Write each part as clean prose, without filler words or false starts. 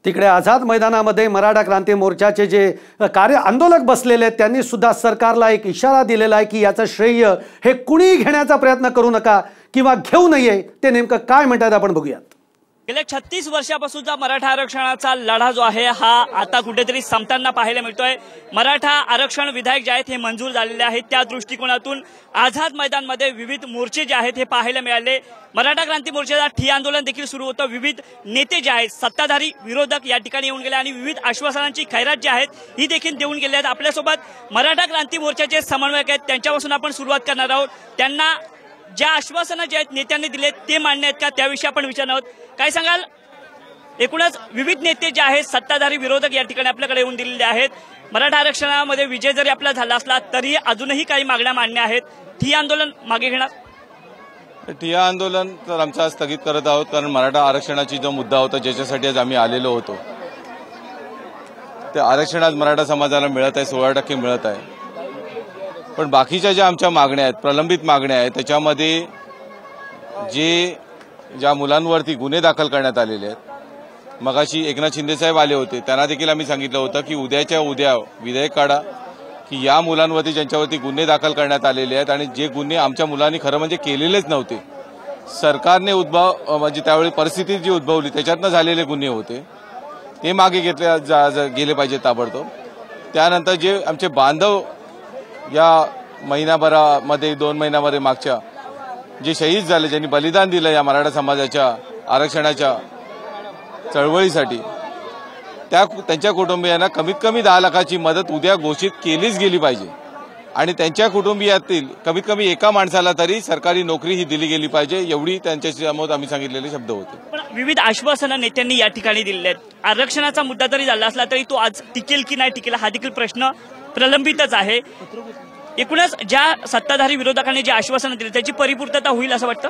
तिकडे आझाद मैदानामध्ये मराठा क्रांती मोर्चाचे जे आंदोलक बसलेले आहेत त्यांनी सुद्धा सरकारला एक इशारा दिलेला आहे की याचं श्रेय हे कुणी घेण्याचा प्रयत्न करू नका किंवा घेऊ नये। ते नेमकं काय म्हणतात आपण बघूयात। गेल्या 36 वर्षापासूनचा मराठा आरक्षणाचा लढा जो आहे हा आता कुठेतरी संपताना पाहायला मिळतोय। मराठा आरक्षण विधेयक जे आहेत हे मंजूर झालेले आहेत, त्या दृष्टिकोनातून आझाद मैदानमध्ये विविध मोर्चे जे आहेत हे पाहायला मिळाले। मराठा क्रांती मोर्चाचा ठिय्या आंदोलन देखील सुरू होतं। विविध नेते जे आहेत, सत्ताधारी विरोधक या ठिकाणी येऊन गेले आणि विविध आश्वासनांची खैरात जी आहेत ही देखील देऊन गेले आहेत। आपल्यासोबत मराठा क्रांती मोर्चाचे समन्वयक आहेत, त्यांच्यापासून आपण सुरुवात करणार आहोत। त्यांना ज्या आश्वासनं जे आहेत नेत्यांनी दिले ते मान्य आहेत का त्याविषयी आपण विचारणार आहोत। काय सांगाल? एकूणच विविध नेते जे आहेत, सत्ताधारी विरोधक या ठिकाणी आपल्याकडे येऊन दिलेले आहेत। मराठा आरक्षणामध्ये विजय जरी आपला झाला असला तरी अजूनही काही मागण्या मान्य आहेत। ठिय्या आंदोलन मागे घेणार? ठिय्या आंदोलन तर आमचा स्थगित करत आहोत, कारण मराठा आरक्षणाची जो मुद्दा होता ज्याच्यासाठी आज आम्ही आलेलो होतो ते आरक्षण आज मराठा समाजाला मिळत आहे, 16% मिळत आहे। पण बाकीच्या ज्या आमच्या मागण्या आहेत, प्रलंबित मागण्या आहेत, त्याच्यामध्ये ज्या मुलांवरती गुन्हे दाखल करण्यात आलेले आहेत, मगाशी एकनाथ शिंदे साहेब आले होते, त्यांना देखील आम्ही सांगितलं होतं की उद्याच्या उद्या विधेयक काढा की या मुलांवरती ज्यांच्यावरती गुन्हे दाखल करण्यात आलेले आहेत आणि जे गुन्हे आमच्या मुलांनी खरं म्हणजे केलेलेच नव्हते, सरकारने म्हणजे त्यावेळी परिस्थिती जी उद्भवली त्याच्यातनं झालेले गुन्हे होते, ते मागे घेतले गेले पाहिजे ताबडतोब। त्यानंतर जे आमचे बांधव या महिनाभरामध्ये 2 महिन्यामध्ये मागच्या जे शहीद झाले, ज्यांनी बलिदान दिलं या मराठा समाजाच्या आरक्षणाच्या चळवळीसाठी, त्यांच्या कुटुंबियांना कमीत कमी 10 लाखाची मदत उद्या घोषित केलीच गेली पाहिजे आणि त्यांच्या कुटुंबियातील कमीत कमी एका माणसाला तरी सरकारी नोकरी ही दिली गेली पाहिजे, एवढी त्यांच्यासमोर आम्ही सांगितलेले शब्द होते। पण विविध आश्वासनं नेत्यांनी या ठिकाणी दिलेली आहेत। आरक्षणाचा मुद्दा जरी झाला असला तरी तो आज टिकेल की नाही टिकेल हा देखील प्रश्न प्रलंबितच आहे। एकूणच ज्या सत्ताधारी विरोधकांनी जे आश्वासन दिले त्याची परिपूर्तता होईल असं वाटतं?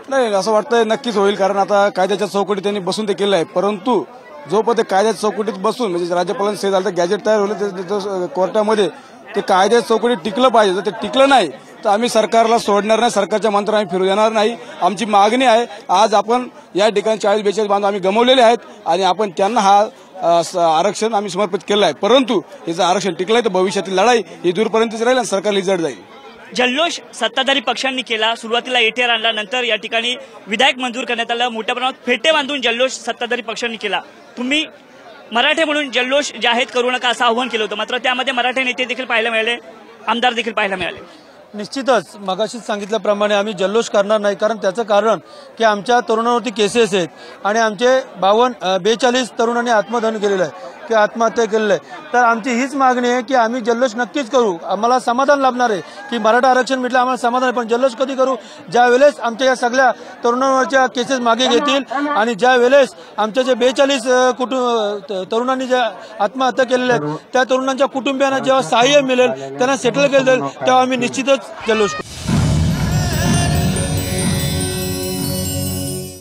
नाही, असं वाटतंय नक्कीच होईल, कारण आता कायद्याच्या चौकटीत त्यांनी बसून ते केलं आहे। परंतु जोपर्यंत कायद्याच्या चौकटीत बसून म्हणजे राज्यपालांनी से झालं तर गॅजेट तयार होईल कोर्टामध्ये ते कायद्याच्या चौकटीत टिकलं पाहिजे। जर ते टिकलं नाही तर आम्ही सरकारला सोडणार नाही, सरकारच्या मंत्र्यांना आम्ही फिरू देणार नाही। आमची मागणी आहे, आज आपण या ठिकाणी 40-42 बांधव आम्ही गमावलेले आहेत आणि आपण त्यांना हा आरक्षण आम्ही समर्पित केलं आहे। परंतु हे जर आरक्षण टिकलंय तर भविष्यातील लढाई ही दूरपर्यंतच राहील आणि सरकारला जड जाईल। जल्लोष सत्ताधारी पक्षांनी केला, सुरुवातीला एटीआर आणला, नंतर या ठिकाणी विधेयक मंजूर करण्यात आलं, मोठ्या प्रमाणात फेटे बांधून जल्लोष सत्ताधारी पक्षांनी केला। तुम्ही मराठे म्हणून जल्लोष जाहीर करू नका असं आव्हान केलं होतं, मात्र त्यामध्ये मराठे नेते देखील पाहायला मिळाले, आमदार देखील पाहायला मिळाले। निश्चितच मगाशीच सांगितल्याप्रमाणे आम्ही जल्लोष करणार नाही, कारण त्याचं कारण की आमच्या तरुणांवरती केसेस आहेत आणि आमचे 42 तरुणांनी आत्मदहन केलेलं आहे की आत्महत्या केलेलं आहे। तर आमची हीच मागणी आहे की आम्ही जल्लोष नक्कीच करू, आम्हाला समाधान लाभणार आहे की मराठा आरक्षण भेटलं, आम्हाला समाधान आहे। पण जल्लोष कधी करू? ज्या वेळेस आमच्या या सगळ्या तरुणांवरच्या केसेस मागे घेतील आणि ज्या वेळेस आमच्या जे 42 तरुणांनी ज्या आत्महत्या केलेल्या आहेत त्या तरुणांच्या कुटुंबियांना जेव्हा सहाय्य मिळेल, त्यांना सेटल केलं जाईल, तेव्हा आम्ही निश्चितच जल्लोष करू।